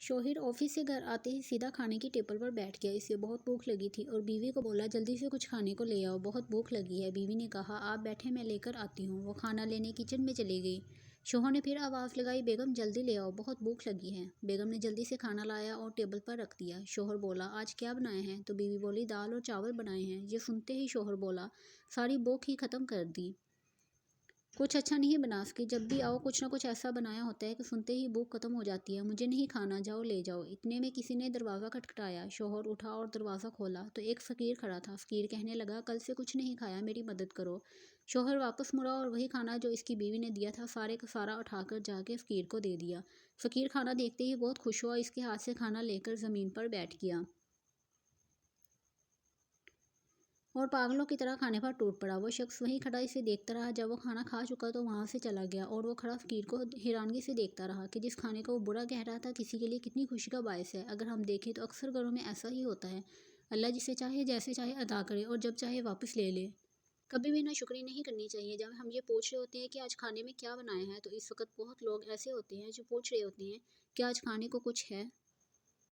شوہر آفس سے گھر آتے ہی سیدھا کھانے کی ٹیبل پر بیٹھ گیا۔ اسے بہت بھوک لگی تھی اور بیوی کو بولا جلدی سے کچھ کھانے کو لے آؤ، بہت بھوک لگی ہے۔ بیوی نے کہا آپ بیٹھیں میں لے کر آتی ہوں۔ وہ کھانا لینے کچن میں چلی گئی۔ شوہر نے پھر آواز لگائی بیگم جلدی لے آؤ، بہت بھوک لگی ہے۔ بیگم نے جلدی سے کھانا لایا اور ٹیبل پر رکھ دیا۔ شوہر بولا آج کیا بنائے ہیں؟ تو بیوی بولی دال اور چاول بنائے ہیں۔ یہ سنتے ہی شوہر بولا ساری بھوک ہی ختم کر دی، کچھ اچھا نہیں بنا سکی، جب بھی آؤ کچھ نہ کچھ ایسا بنایا ہوتا ہے کہ سنتے ہی بھوک ختم ہو جاتی ہے، مجھے نہیں کھانا، جاؤ لے جاؤ۔ اتنے میں کسی نے دروازہ کھٹکھٹایا۔ شوہر اٹھا اور دروازہ کھولا تو ایک فقیر کھڑا تھا۔ فقیر کہنے لگا کل سے کچھ نہیں کھایا، میری مدد کرو۔ شوہر واپس مڑا اور وہی کھانا جو اس کی بیوی نے دیا تھا سارے کا سارا اٹھا کر جا کے فقیر کو دے دیا۔ فقیر کھانا دیکھتے ہی بہت خوش ہوا، اس کے ہاتھ سے کھانا لے کر زمین پر بیٹھ گیا اور پاگلوں کی طرح کھانے پر ٹوٹ پڑا۔ وہ شخص وہیں کھڑا اسے دیکھتا رہا، جب وہ کھانا کھا چکا تو وہاں سے چلا گیا اور وہ کھڑا فقیر کو حیرانگی سے دیکھتا رہا کہ جس کھانے کو وہ برا کہہ رہا تھا کسی کے لیے کتنی خوشی کا باعث ہے۔ اگر ہم دیکھیں تو اکثر گھروں میں ایسا ہی ہوتا ہے، اللہ جسے چاہے جیسے چاہے عطا کرے اور جب چاہے واپس لے لے۔ کبھی بھی ناشکری نہیں کرنی چاہیے۔ جب ہم یہ پوچھ رہے ہوتے ہیں کہ آج کھانے میں کیا بنایا ہے تو اس وقت بہت لوگ ایسے ہوتے ہیں جو پوچھ رہے ہوتے ہیں کہ آج کھانے کو کچھ ہے۔